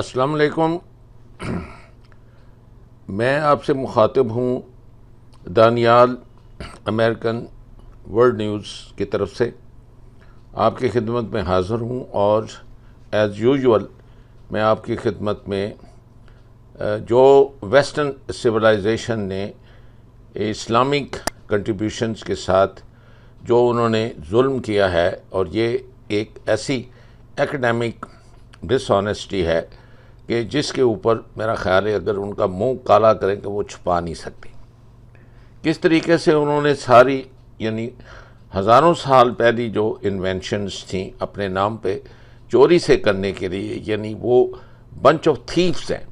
السلام علیکم. میں آپ سے مخاطب ہوں دانیال امریکن ورلڈ نیوز کی طرف سے. آپ کی خدمت میں حاضر ہوں اور ایز یوزول میں آپ کی خدمت میں جو ویسٹرن سویلائزیشن نے اسلامک کنٹریبیوشنز کے ساتھ جو انہوں نے ظلم کیا ہے، اور یہ ایک ایسی ایکڈیمک ڈس آنیسٹی ہے کہ جس کے اوپر میرا خیال ہے اگر ان کا منہ کالا کریں کہ وہ چھپا نہیں سکتے. کس طریقے سے انہوں نے ساری یعنی ہزاروں سال پہلی جو انوینشنز تھیں اپنے نام پہ چوری سے کرنے کے لیے، یعنی وہ بنچ آف تھیفز ہیں.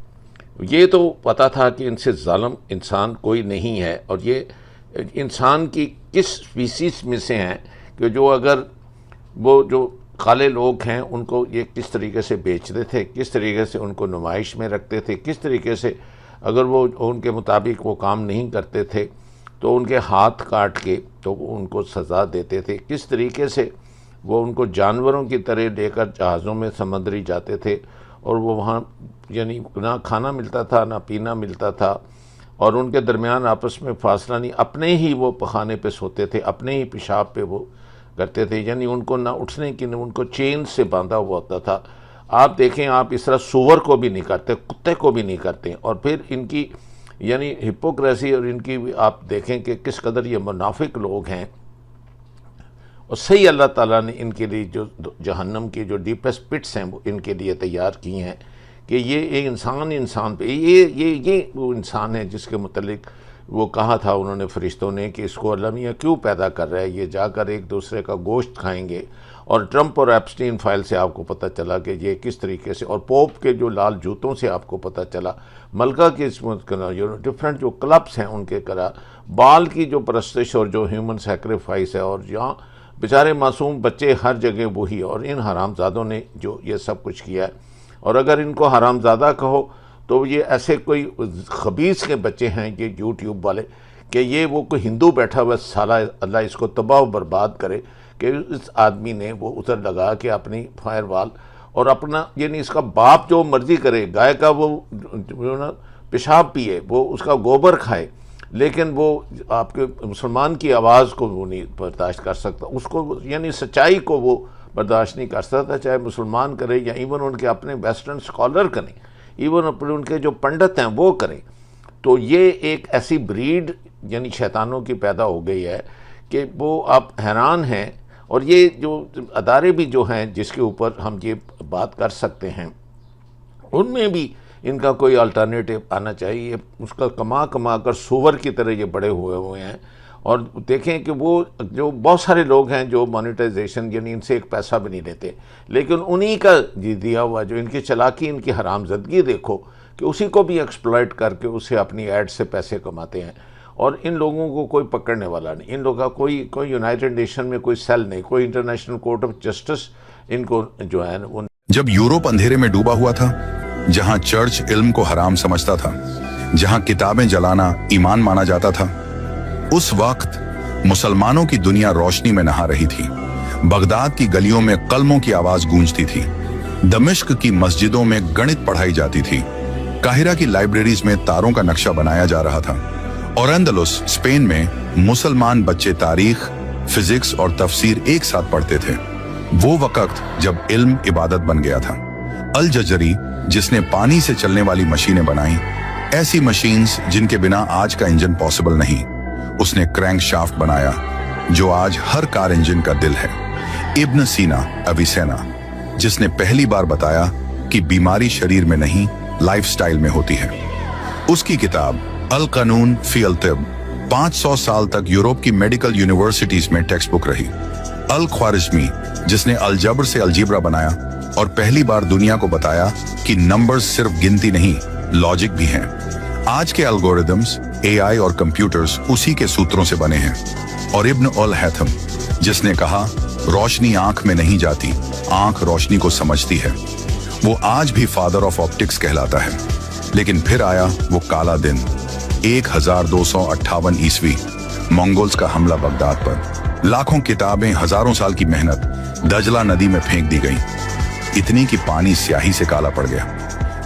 یہ تو پتہ تھا کہ ان سے ظالم انسان کوئی نہیں ہے، اور یہ انسان کی کس سپیسیز میں سے ہیں کہ جو اگر وہ جو کالے لوگ ہیں ان کو یہ کس طریقے سے بیچتے تھے، کس طریقے سے ان کو نمائش میں رکھتے تھے، کس طریقے سے اگر وہ ان کے مطابق وہ کام نہیں کرتے تھے تو ان کے ہاتھ کاٹ کے تو ان کو سزا دیتے تھے، کس طریقے سے وہ ان کو جانوروں کی طرح لے کر جہازوں میں سمندری جاتے تھے، اور وہ وہاں یعنی نہ کھانا ملتا تھا نہ پینا ملتا تھا، اور ان کے درمیان آپس میں فاصلہ نہیں، اپنے ہی وہ پخانے پہ سوتے تھے، اپنے ہی پیشاب پہ وہ کرتے تھے، یعنی ان کو نہ اٹھنے کی نہ ان کو چین سے باندھا ہوا ہوتا تھا. آپ دیکھیں، آپ اس طرح سور کو بھی نہیں کرتے، کتے کو بھی نہیں کرتے. اور پھر ان کی یعنی ہپوکریسی اور ان کی آپ دیکھیں کہ کس قدر یہ منافق لوگ ہیں. اور صحیح اللہ تعالیٰ نے ان کے لیے جو جہنم کی جو ڈیپسٹ پٹس ہیں وہ ان کے لیے تیار کی ہیں کہ یہ ایک انسان پہ یہ وہ انسان ہے جس کے متعلق وہ کہا تھا انہوں نے فرشتوں نے کہ اس کو اللہ میاں کیوں پیدا کر رہا ہے، یہ جا کر ایک دوسرے کا گوشت کھائیں گے. اور ٹرمپ اور ایپسٹین فائل سے آپ کو پتہ چلا کہ یہ کس طریقے سے، اور پوپ کے جو لال جوتوں سے آپ کو پتہ چلا، ملکہ کے ڈفرینٹ جو کلبس ہیں ان کے کرا، بال کی جو پرستش اور جو ہیومن سیکریفائس ہے، اور یہاں بیچارے معصوم بچے ہر جگہ وہی، اور ان حرام زادوں نے جو یہ سب کچھ کیا ہے. اور اگر ان کو حرام زادہ کہو تو یہ ایسے کوئی خبیث کے بچے ہیں یہ یوٹیوب والے کہ یہ وہ کوئی ہندو بیٹھا ہوا سالہ اللہ اس کو تباہ و برباد کرے کہ اس آدمی نے وہ ادھر لگا کے اپنی فائر وال اور اپنا یعنی اس کا باپ جو مرضی کرے، گائے کا وہ پیشاب پیے، وہ اس کا گوبر کھائے، لیکن وہ آپ کے مسلمان کی آواز کو وہ نہیں برداشت کر سکتا، اس کو یعنی سچائی کو وہ برداشت نہیں کر سکتا، چاہے مسلمان کرے یا ایون ان کے اپنے ویسٹرن اسکالر کریں، ایون ان کے جو پنڈت ہیں وہ کریں. تو یہ ایک ایسی بریڈ یعنی شیطانوں کی پیدا ہو گئی ہے کہ وہ آپ حیران ہیں. اور یہ جو ادارے بھی جو ہیں جس کے اوپر ہم یہ بات کر سکتے ہیں ان میں بھی ان کا کوئی الٹرنیٹیو آنا چاہیے. اس کا کما کر سور کی طرح یہ بڑے ہوئے ہیں. اور دیکھیں کہ وہ جو بہت سارے لوگ ہیں جو مانیٹائزیشن یعنی ان سے ایک پیسہ بھی نہیں لیتے، لیکن انہی کا دیا ہوا جو ان کی چلاکی، ان کی حرام زدگی دیکھو کہ اسی کو بھی ایکسپلائٹ کر کے اسے اپنی ایڈ سے پیسے کماتے ہیں. اور ان لوگوں کو کوئی پکڑنے والا نہیں، ان لوگوں کا کوئی یونائٹڈ نیشن میں کوئی سیل نہیں، کوئی international court of justice in کو جو ہے وہ. جب یورپ اندھیرے میں ڈوبا ہوا تھا، جہاں چرچ علم کو حرام سمجھتا تھا، جہاں کتابیں جلانا ایمان مانا جاتا تھا، اس وقت مسلمانوں کی دنیا روشنی میں نہا رہی تھی. بغداد کی گلیوں میں قلموں کی آواز گونجتی تھی، دمشق کی مسجدوں میں گنت پڑھائی جاتی تھی، قاہرہ کی لائبریریز میں تاروں کا نقشہ بنایا جا رہا تھا، اور اندلس اسپین میں مسلمان بچے تاریخ، فزکس اور تفسیر ایک ساتھ پڑھتے تھے. وہ وقت جب علم عبادت بن گیا تھا. الجزری جس نے پانی سے چلنے والی مشینیں بنائیں، ایسی مشینز جن کے بنا آج کا انجن پاسبل نہیں. اس نے کرینک شافٹ بنایا جو آج ہر کار انجن کا دل ہے. ابن سینا اویسینا جس نے پہلی بار بتایا کہ بیماری شریر میں نہیں لائف سٹائل میں ہوتی ہے. اس کی کتاب القانون فی الطب 500 سال تک یورپ کی میڈیکل یونیورسٹیز میں ٹیکسٹ بک رہی. الخوارزمی جس نے الجبر سے الجبرا بنایا اور پہلی بار دنیا کو بتایا کہ نمبرز صرف گنتی نہیں لاجک بھی ہیں. آج کے الگوریدمز، اے آئی اور کمپیوٹرز اسی کے سوتروں سے بنے ہیں. اور ابن الہیتھم جس نے کہا روشنی آنکھ میں نہیں جاتی، آنکھ روشنی کو سمجھتی ہے. وہ آج بھی فادر آف آپٹکس کہلاتا ہے. لیکن پھر آیا وہ کالا دن 1258 عیسوی، منگولز کا حملہ بغداد پر. لاکھوں کتابیں، ہزاروں سال کی محنت دجلہ ندی میں پھینک دی گئی، اتنی کہ پانی سیاہی سے کالا پڑ گیا.